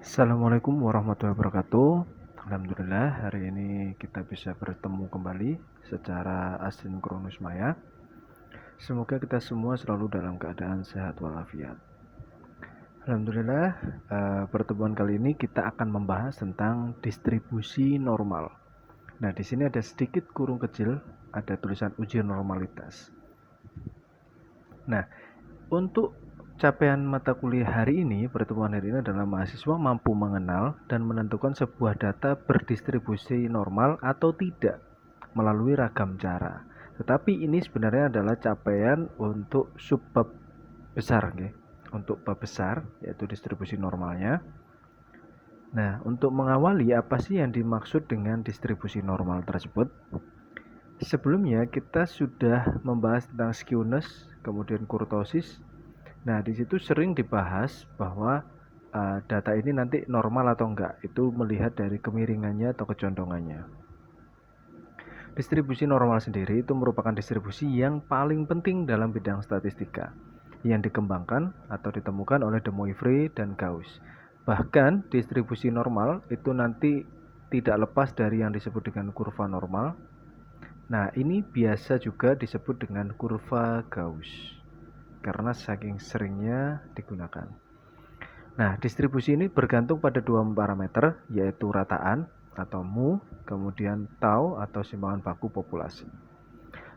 Assalamualaikum warahmatullahi wabarakatuh. Alhamdulillah hari ini kita bisa bertemu kembali secara asinkronus maya. Semoga kita semua selalu dalam keadaan sehat walafiat. Alhamdulillah, pertemuan kali ini kita akan membahas tentang distribusi normal. Nah, di sini ada sedikit kurung kecil, ada tulisan uji normalitas. Nah, untuk capaian mata kuliah hari ini, pertemuan hari ini adalah mahasiswa mampu mengenal dan menentukan sebuah data berdistribusi normal atau tidak melalui ragam cara. Tetapi ini sebenarnya adalah capaian untuk subbab besar, okay? Untuk bab besar, yaitu distribusi normalnya. Nah, untuk mengawali apa sih yang dimaksud dengan distribusi normal tersebut? Sebelumnya kita sudah membahas tentang skewness, kemudian kurtosis. Nah, di situ sering dibahas bahwa data ini nanti normal atau enggak, itu melihat dari kemiringannya atau kecondongannya. Distribusi normal sendiri itu merupakan distribusi yang paling penting dalam bidang statistika, yang dikembangkan atau ditemukan oleh de Moivre dan Gauss. Bahkan distribusi normal itu nanti tidak lepas dari yang disebut dengan kurva normal. Nah, ini biasa juga disebut dengan kurva Gauss karena saking seringnya digunakan. Nah, distribusi ini bergantung pada dua parameter, yaitu rataan atau mu, kemudian tau atau simpangan baku populasi.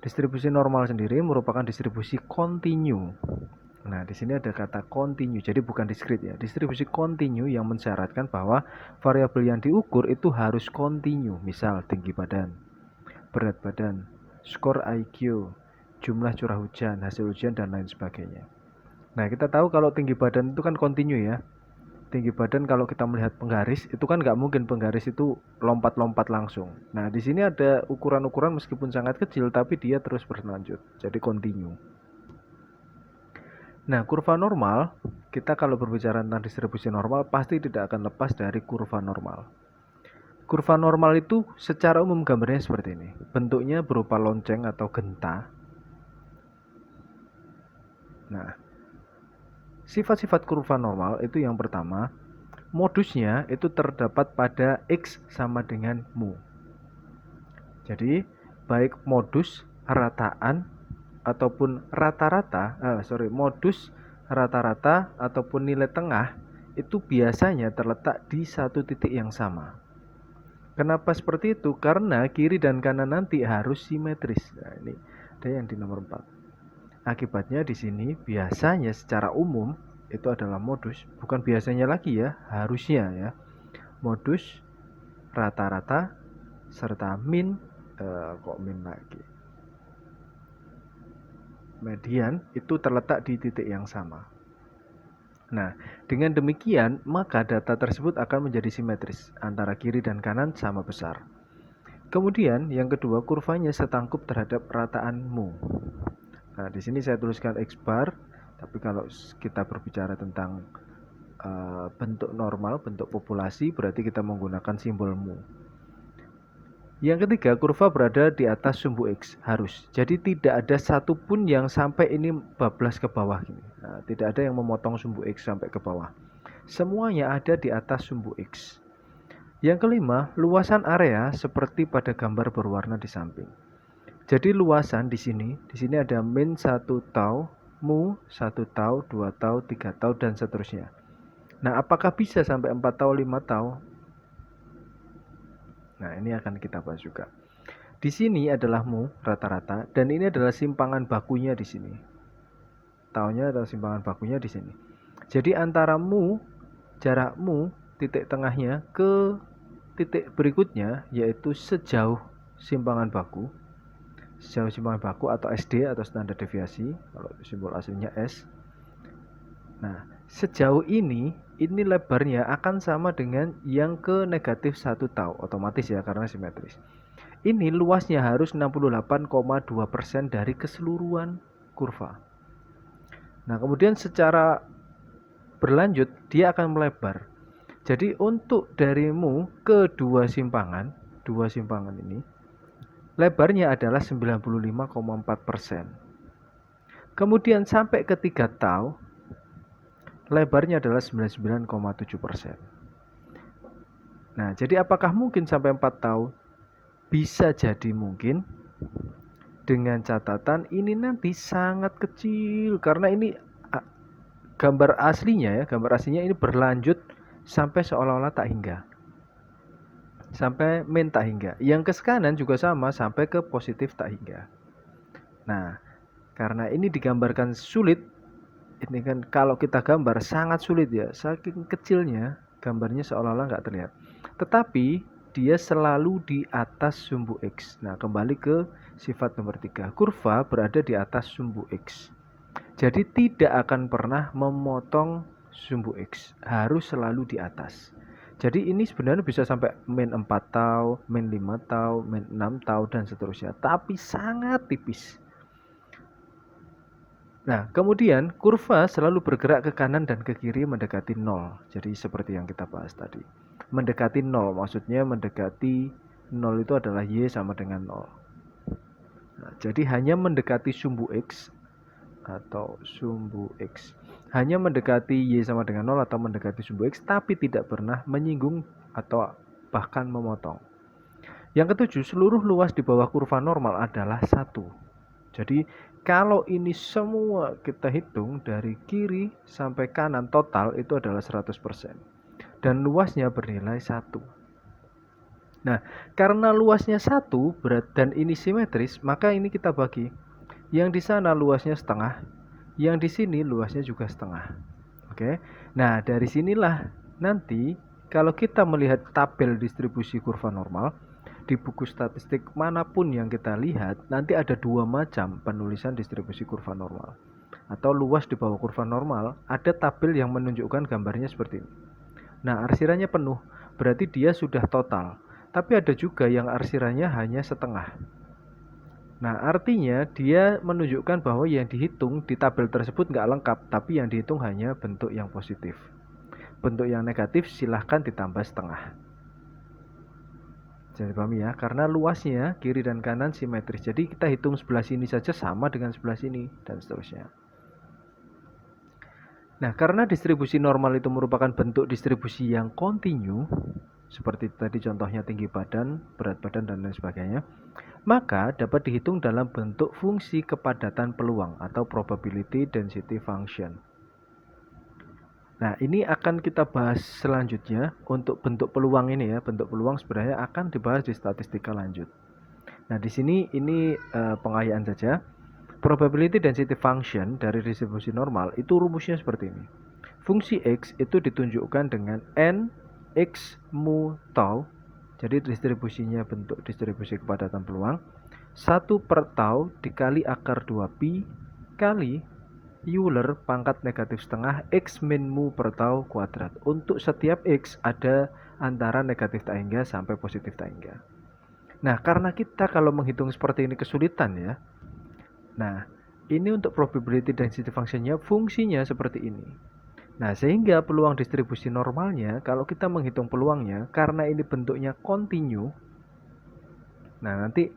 Distribusi normal sendiri merupakan distribusi kontinu. Nah, di sini ada kata kontinu, jadi bukan diskrit ya. Distribusi kontinu yang mensyaratkan bahwa variabel yang diukur itu harus kontinu, misal tinggi badan, berat badan, skor IQ, jumlah curah hujan, hasil ujian, dan lain sebagainya. Nah, kita tahu kalau tinggi badan itu kan kontinu ya. Tinggi badan kalau kita melihat penggaris, itu kan nggak mungkin penggaris itu lompat-lompat langsung. Nah, di sini ada ukuran-ukuran meskipun sangat kecil, tapi dia terus berlanjut. Jadi kontinu. Nah, kurva normal, kita kalau berbicara tentang distribusi normal, pasti tidak akan lepas dari kurva normal. Kurva normal itu secara umum gambarnya seperti ini. Bentuknya berupa lonceng atau genta. Nah, sifat-sifat kurva normal itu yang pertama, modusnya itu terdapat pada X sama dengan mu. Jadi, baik modus, rataan, ataupun modus, rata-rata, ataupun nilai tengah, itu biasanya terletak di satu titik yang sama. Kenapa seperti itu? Karena kiri dan kanan nanti harus simetris. Nah, ini ada yang di nomor 4. Akibatnya di sini biasanya secara umum itu adalah modus, bukan biasanya lagi ya, harusnya ya. Modus, rata-rata, serta min lagi. Median itu terletak di titik yang sama. Nah, dengan demikian maka data tersebut akan menjadi simetris antara kiri dan kanan sama besar. Kemudian yang kedua, kurvanya setangkup terhadap rataan mu. Nah, di sini saya tuliskan X bar, tapi kalau kita berbicara tentang bentuk normal, bentuk populasi, berarti kita menggunakan simbol mu. Yang ketiga, kurva berada di atas sumbu X, harus. Jadi tidak ada satupun yang sampai ini bablas ke bawah gini. Nah, tidak ada yang memotong sumbu X sampai ke bawah. Semuanya ada di atas sumbu X. Yang kelima, luasan area seperti pada gambar berwarna di samping. Jadi luasan di sini ada min 1 tau, mu 1 tau, 2 tau, 3 tau, dan seterusnya. Nah, apakah bisa sampai 4 tau, 5 tau? Nah, ini akan kita bahas juga. Di sini adalah mu rata-rata, dan ini adalah simpangan bakunya di sini. Taunya adalah simpangan bakunya di sini. Jadi antara mu, jarak mu, titik tengahnya ke titik berikutnya, yaitu sejauh simpangan baku. Sejauh simpangan baku atau SD atau standar deviasi, kalau simbol aslinya S. Nah, sejauh ini lebarnya akan sama dengan yang ke negatif 1 tau, otomatis ya karena simetris. Ini luasnya harus 68,2% dari keseluruhan kurva. Nah, kemudian secara berlanjut dia akan melebar. Jadi untuk dari mu ke dua simpangan ini, lebarnya adalah 95,4%. Kemudian sampai ke 3 tau, lebarnya adalah 99,7%. Nah, jadi apakah mungkin sampai 4 tahun? Bisa jadi mungkin, dengan catatan ini nanti sangat kecil karena ini gambar aslinya ini berlanjut sampai seolah-olah tak hingga. Sampai min tak hingga. Yang ke kanan juga sama sampai ke positif tak hingga. Nah, karena ini digambarkan sulit, ini kan kalau kita gambar sangat sulit ya, saking kecilnya gambarnya seolah-olah nggak terlihat. Tetapi dia selalu di atas sumbu X. Nah, kembali ke sifat nomor 3. Kurva berada di atas sumbu X. Jadi tidak akan pernah memotong sumbu X. Harus selalu di atas. Jadi ini sebenarnya bisa sampai min 4 tau, min 5 tau, min 6 tau, dan seterusnya. Tapi sangat tipis. Nah, kemudian kurva selalu bergerak ke kanan dan ke kiri mendekati 0. Jadi seperti yang kita bahas tadi. Mendekati 0, maksudnya mendekati 0 itu adalah Y sama dengan 0. Nah, jadi hanya mendekati sumbu X atau sumbu X. Hanya mendekati Y sama dengan 0 atau mendekati sumbu X, tapi tidak pernah menyinggung atau bahkan memotong. Yang ketujuh, seluruh luas di bawah kurva normal adalah 1. Jadi kalau ini semua kita hitung dari kiri sampai kanan total itu adalah 100%. Dan luasnya bernilai 1. Nah, karena luasnya 1 dan ini simetris, maka ini kita bagi. Yang di sana luasnya setengah, yang di sini luasnya juga setengah. Oke. Nah, dari sinilah nanti kalau kita melihat tabel distribusi kurva normal di buku statistik manapun yang kita lihat, nanti ada 2 macam penulisan distribusi kurva normal. Atau luas di bawah kurva normal, ada tabel yang menunjukkan gambarnya seperti ini. Nah, arsirannya penuh, berarti dia sudah total. Tapi ada juga yang arsirannya hanya setengah. Nah, artinya dia menunjukkan bahwa yang dihitung di tabel tersebut nggak lengkap, tapi yang dihitung hanya bentuk yang positif. Bentuk yang negatif silahkan ditambah setengah. Jadi pahami ya, karena luasnya kiri dan kanan simetris. Jadi kita hitung sebelah sini saja sama dengan sebelah sini, dan seterusnya. Nah, karena distribusi normal itu merupakan bentuk distribusi yang kontinu, seperti tadi contohnya tinggi badan, berat badan, dan lain sebagainya, maka dapat dihitung dalam bentuk fungsi kepadatan peluang atau probability density function. Nah, ini akan kita bahas selanjutnya untuk bentuk peluang ini ya. Bentuk peluang sebenarnya akan dibahas di statistika lanjut. Nah, di sini ini pengayaan saja. Probability density function dari distribusi normal itu rumusnya seperti ini. Fungsi X itu ditunjukkan dengan N X mu tau. Jadi distribusinya bentuk distribusi kepadatan peluang 1 per tau dikali akar 2pi kali Euler pangkat negatif setengah X min mu per tau kuadrat. Untuk setiap X ada antara negatif tak hingga sampai positif tak hingga. Nah, karena kita kalau menghitung seperti ini kesulitan ya. Nah, ini untuk probability density functionnya fungsinya seperti ini. Nah, sehingga peluang distribusi normalnya, kalau kita menghitung peluangnya, karena ini bentuknya kontinu, nah nanti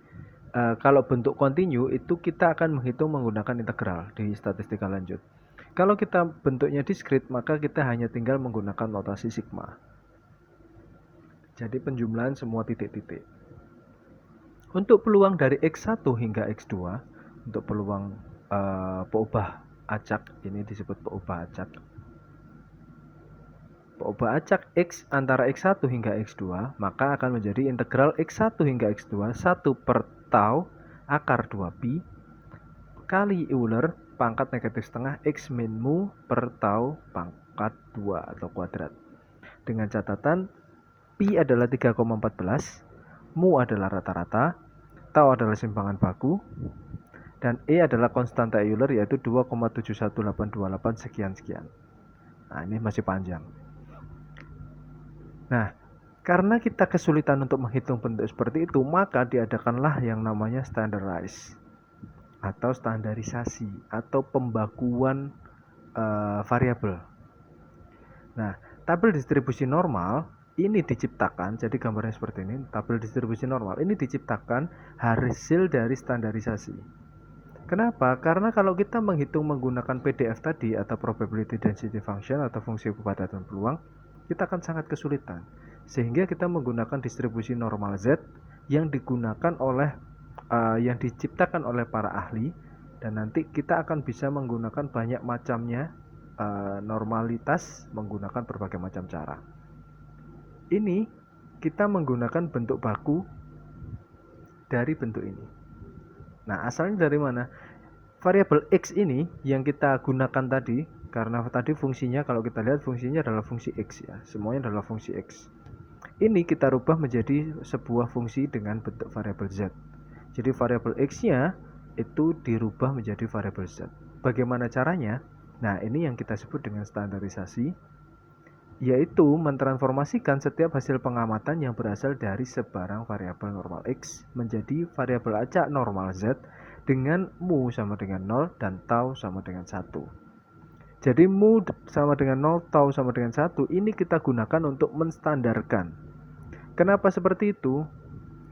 kalau bentuk kontinu itu kita akan menghitung menggunakan integral di statistika lanjut. Kalau kita bentuknya diskrit, maka kita hanya tinggal menggunakan notasi sigma. Jadi penjumlahan semua titik-titik. Untuk peluang dari X1 hingga X2, untuk peluang peubah acak, ini disebut peubah acak. Peubah acak X antara X1 hingga X2, maka akan menjadi integral X1 hingga X2 1 per tau akar 2pi kali Euler pangkat negatif setengah X min mu per tau pangkat 2 atau kuadrat. Dengan catatan pi adalah 3,14, mu adalah rata-rata, tau adalah simpangan baku, dan E adalah konstanta Euler yaitu 2,71828 sekian-sekian. Nah, ini masih panjang. Nah, karena kita kesulitan untuk menghitung bentuk seperti itu, maka diadakanlah yang namanya standardize atau standarisasi atau pembakuan variabel. Nah, tabel distribusi normal ini diciptakan, jadi gambarnya seperti ini, tabel distribusi normal ini diciptakan hasil dari standarisasi. Kenapa? Karena kalau kita menghitung menggunakan PDF tadi atau probability density function atau fungsi kepadatan peluang, kita akan sangat kesulitan. Sehingga kita menggunakan distribusi normal Z yang digunakan oleh yang diciptakan oleh para ahli, dan nanti kita akan bisa menggunakan banyak macamnya normalitas menggunakan berbagai macam cara. Ini kita menggunakan bentuk baku dari bentuk ini. Nah, asalnya dari mana? Variabel X ini yang kita gunakan tadi, karena tadi fungsinya kalau kita lihat fungsinya adalah fungsi X ya, semuanya adalah fungsi X. Ini kita rubah menjadi sebuah fungsi dengan bentuk variabel Z. Jadi variabel X-nya itu dirubah menjadi variabel Z. Bagaimana caranya? Nah, ini yang kita sebut dengan standarisasi, yaitu mentransformasikan setiap hasil pengamatan yang berasal dari sebarang variabel normal X menjadi variabel acak normal Z dengan mu sama dengan 0 dan tau sama dengan 1. Jadi mu sama dengan 0, tau sama dengan 1 ini kita gunakan untuk menstandarkan. Kenapa seperti itu?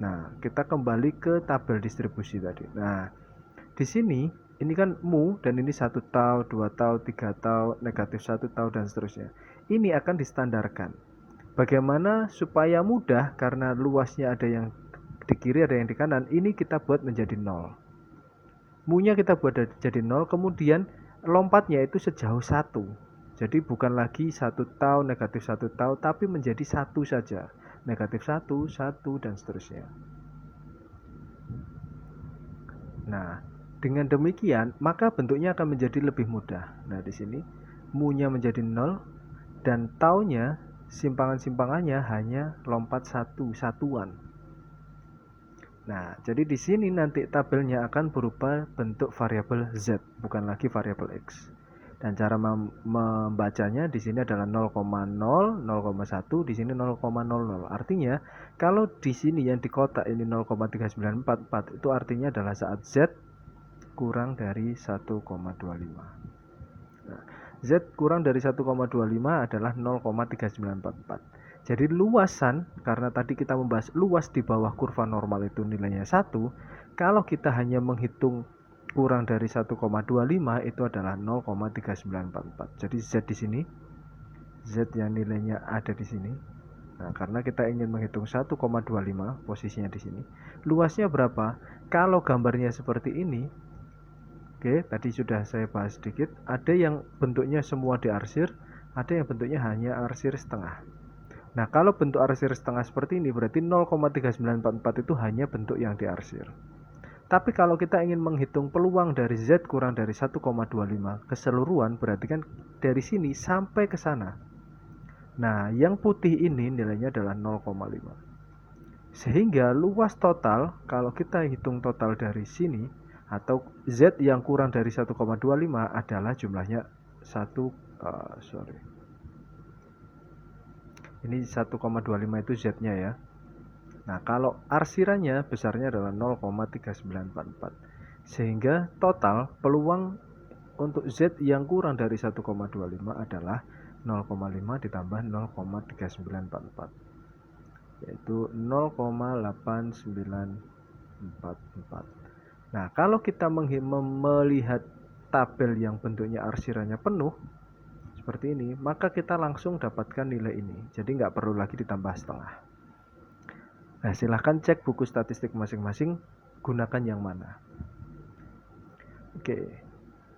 Nah, kita kembali ke tabel distribusi tadi. Nah, di sini ini kan mu dan ini 1 tau, 2 tau, 3 tau, negatif 1 tau dan seterusnya. Ini akan distandarkan. Bagaimana supaya mudah, karena luasnya ada yang di kiri ada yang di kanan, ini kita buat menjadi 0. Mu-nya kita buat jadi 0, kemudian lompatnya itu sejauh 1. Jadi bukan lagi 1 tau, negatif 1 tau, tapi menjadi 1 saja. Negatif 1, 1 dan seterusnya. Nah, dengan demikian maka bentuknya akan menjadi lebih mudah. Nah, di sini mu-nya menjadi 0 dan tau-nya simpangan-simpangannya hanya lompat satuan. Nah, jadi di sini nanti tabelnya akan berupa bentuk variabel Z, bukan lagi variabel X. Dan cara membacanya di sini adalah 0,0, 0,1, di sini 0,00. Artinya, kalau di sini yang di kotak ini 0,3944 itu artinya adalah saat Z kurang dari 1,25. Nah, Z kurang dari 1,25 adalah 0,3944. Jadi luasan, karena tadi kita membahas luas di bawah kurva normal itu nilainya 1, kalau kita hanya menghitung kurang dari 1,25 itu adalah 0,3944. Jadi Z di sini, Z yang nilainya ada di sini. Nah, karena kita ingin menghitung 1,25, posisinya di sini. Luasnya berapa? Kalau gambarnya seperti ini, oke, tadi sudah saya bahas sedikit. Ada yang bentuknya semua diarsir, ada yang bentuknya hanya arsir setengah. Nah, kalau bentuk arsir setengah seperti ini berarti 0,3944 itu hanya bentuk yang diarsir. Tapi kalau kita ingin menghitung peluang dari Z kurang dari 1,25 keseluruhan, berarti kan dari sini sampai ke sana. Nah, yang putih ini nilainya adalah 0,5. Sehingga luas total, kalau kita hitung total dari sini, atau Z yang kurang dari 1,25 adalah jumlahnya 1, ini 1,25 itu Z-nya ya. Nah, kalau arsirannya besarnya adalah 0,3944. Sehingga total peluang untuk Z yang kurang dari 1,25 adalah 0,5 ditambah 0,3944, yaitu 0,8944. Nah, kalau kita melihat tabel yang bentuknya arsirannya penuh seperti ini, maka kita langsung dapatkan nilai ini. Jadi nggak perlu lagi ditambah setengah. Nah, silahkan cek buku statistik masing-masing, gunakan yang mana. Oke,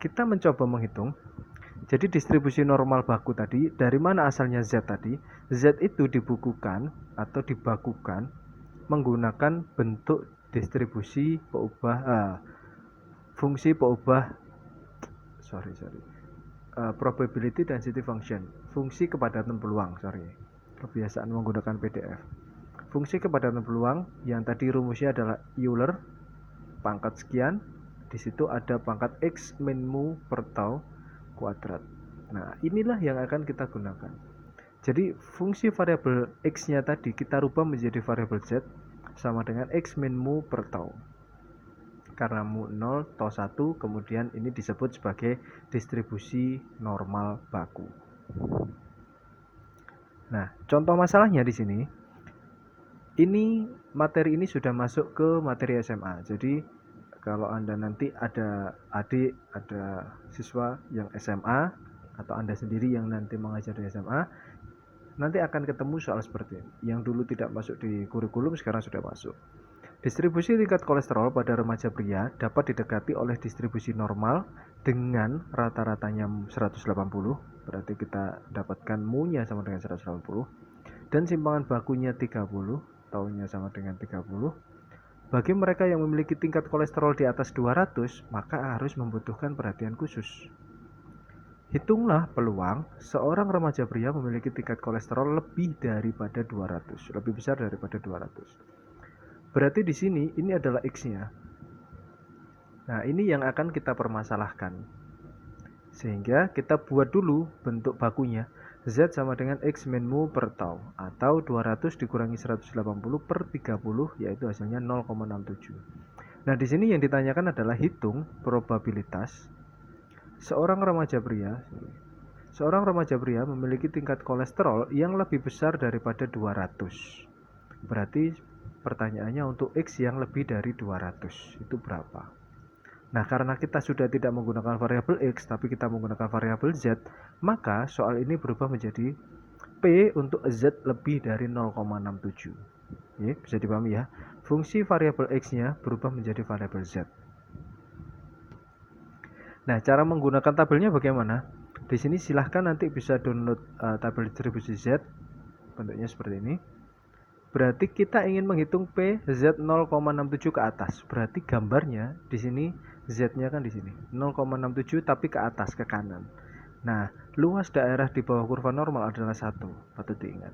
kita mencoba menghitung. Jadi distribusi normal baku tadi, dari mana asalnya Z tadi? Z itu dibukukan atau dibakukan menggunakan bentuk distribusi fungsi peubah probability density function, fungsi kepadatan peluang, kebiasaan menggunakan PDF. Fungsi kepadatan peluang yang tadi rumusnya adalah Euler pangkat sekian, di situ ada pangkat X min mu per tau kuadrat. Nah, inilah yang akan kita gunakan. Jadi fungsi variabel X-nya tadi kita rubah menjadi variabel Z sama dengan X min mu per tau. Karena mu 0, tau 1, kemudian ini disebut sebagai distribusi normal baku. Nah, contoh masalahnya di sini, ini materi ini sudah masuk ke materi SMA. Jadi kalau Anda nanti ada adik, ada siswa yang SMA, atau Anda sendiri yang nanti mengajar di SMA, nanti akan ketemu soal seperti ini. Yang dulu tidak masuk di kurikulum sekarang sudah masuk. Distribusi tingkat kolesterol pada remaja pria dapat didekati oleh distribusi normal dengan rata-ratanya 180, berarti kita dapatkan mu-nya sama dengan 180, dan simpangan bakunya 30, taunya sama dengan 30. Bagi mereka yang memiliki tingkat kolesterol di atas 200, maka harus membutuhkan perhatian khusus. Hitunglah peluang seorang remaja pria memiliki tingkat kolesterol lebih daripada 200, lebih besar daripada 200. Berarti di sini ini adalah X-nya. Nah, ini yang akan kita permasalahkan. Sehingga kita buat dulu bentuk bakunya. Z sama dengan X min mu per tau, atau 200 dikurangi 180 per 30, yaitu hasilnya 0,67. Nah, di sini yang ditanyakan adalah hitung probabilitas seorang remaja pria memiliki tingkat kolesterol yang lebih besar daripada 200. Berarti pertanyaannya untuk X yang lebih dari 200 itu berapa? Nah, karena kita sudah tidak menggunakan variabel X tapi kita menggunakan variabel Z, maka soal ini berubah menjadi P untuk Z lebih dari 0,67. Ya, bisa dipahami ya. Fungsi variabel X-nya berubah menjadi variabel Z. Nah, cara menggunakan tabelnya bagaimana? Di sini silahkan nanti bisa download tabel distribusi Z, bentuknya seperti ini. Berarti kita ingin menghitung P Z 0,67 ke atas. Berarti gambarnya di sini Z-nya kan di sini 0,67 tapi ke atas, ke kanan. Nah, luas daerah di bawah kurva normal adalah 1, patut diingat.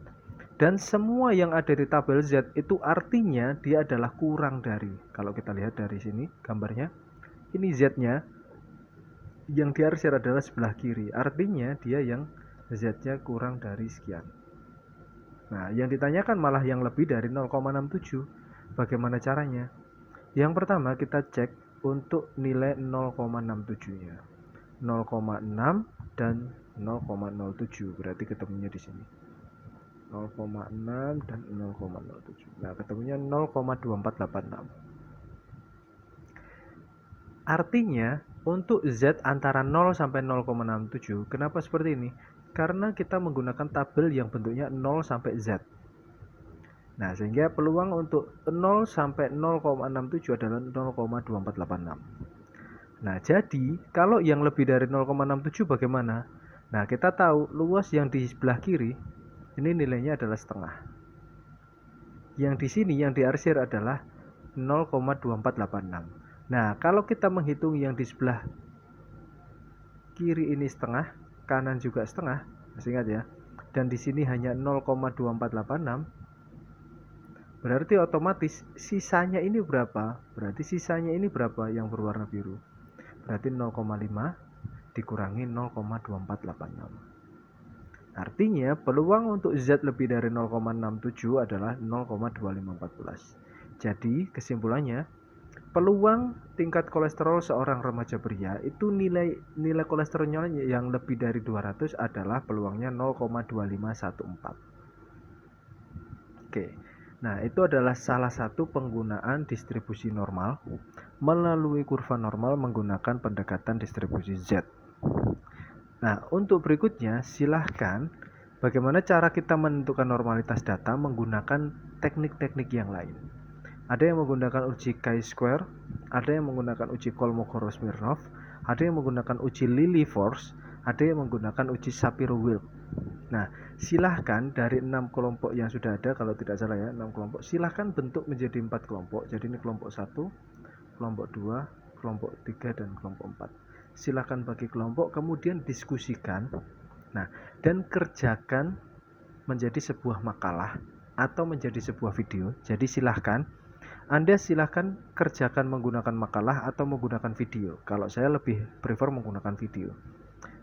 Dan semua yang ada di tabel Z itu artinya dia adalah kurang dari. Kalau kita lihat dari sini gambarnya, ini Z-nya yang diarsir adalah sebelah kiri. Artinya dia yang Z-nya kurang dari sekian. Nah, yang ditanyakan malah yang lebih dari 0,67. Bagaimana caranya? Yang pertama kita cek untuk nilai 0,67-nya. 0,6 dan 0,07. Berarti ketemunya di sini. 0,6 dan 0,07. Nah, ketemunya 0,2486. Artinya, untuk Z antara 0 sampai 0,67, kenapa seperti ini? Karena kita menggunakan tabel yang bentuknya 0 sampai Z. Nah, sehingga peluang untuk 0 sampai 0,67 adalah 0,2486. Nah, jadi kalau yang lebih dari 0,67 bagaimana? Nah, kita tahu luas yang di sebelah kiri ini nilainya adalah setengah. Yang di sini yang diarsir adalah 0,2486. Nah, kalau kita menghitung yang di sebelah kiri ini setengah, kanan juga setengah, masih ingat ya. Dan di sini hanya 0,2486. Berarti otomatis sisanya ini berapa? Berarti sisanya ini berapa yang berwarna biru? Berarti 0,5 dikurangi 0,2486. Artinya peluang untuk Z lebih dari 0,67 adalah 0,2514. Jadi kesimpulannya, peluang tingkat kolesterol seorang remaja pria itu nilai kolesterolnya yang lebih dari 200 adalah peluangnya 0,2514. Oke. Nah, itu adalah salah satu penggunaan distribusi normal melalui kurva normal menggunakan pendekatan distribusi Z. Nah, untuk berikutnya silahkan bagaimana cara kita menentukan normalitas data menggunakan teknik-teknik yang lain. Ada yang menggunakan uji chi-square, ada yang menggunakan uji Kolmogorov-Smirnov, ada yang menggunakan uji Lilliefors, ada yang menggunakan uji Shapiro-Wilk. Nah, silahkan dari 6 kelompok yang sudah ada, kalau tidak salah ya, 6 kelompok, silahkan bentuk menjadi 4 kelompok. Jadi ini kelompok 1, kelompok 2, kelompok 3, dan kelompok 4. Silahkan bagi kelompok, kemudian diskusikan. Nah, dan kerjakan menjadi sebuah makalah atau menjadi sebuah video. Jadi silahkan kerjakan menggunakan makalah atau menggunakan video. Kalau saya lebih prefer menggunakan video.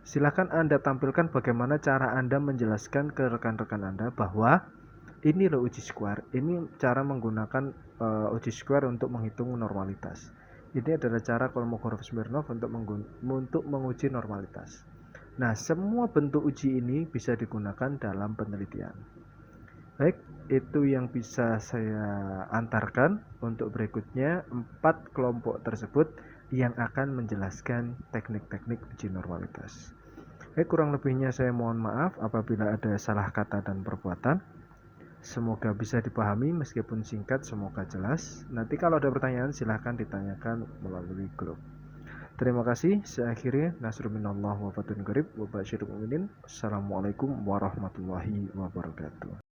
Silahkan Anda tampilkan bagaimana cara Anda menjelaskan ke rekan-rekan Anda bahwa ini loh uji square. Ini cara menggunakan uji square untuk menghitung normalitas. Ini adalah cara Kolmogorov-Smirnov untuk menguji normalitas. Nah, semua bentuk uji ini bisa digunakan dalam penelitian. Baik, itu yang bisa saya antarkan. Untuk berikutnya 4 kelompok tersebut yang akan menjelaskan teknik-teknik uji normalitas. Kurang lebihnya saya mohon maaf apabila ada salah kata dan perbuatan. Semoga bisa dipahami meskipun singkat, semoga jelas. Nanti kalau ada pertanyaan silahkan ditanyakan melalui grup. Terima kasih. Saya akhiri. Nasrul minallah wa fatun qarib wa basyirul mu'minin. Assalamualaikum warahmatullahi wabarakatuh.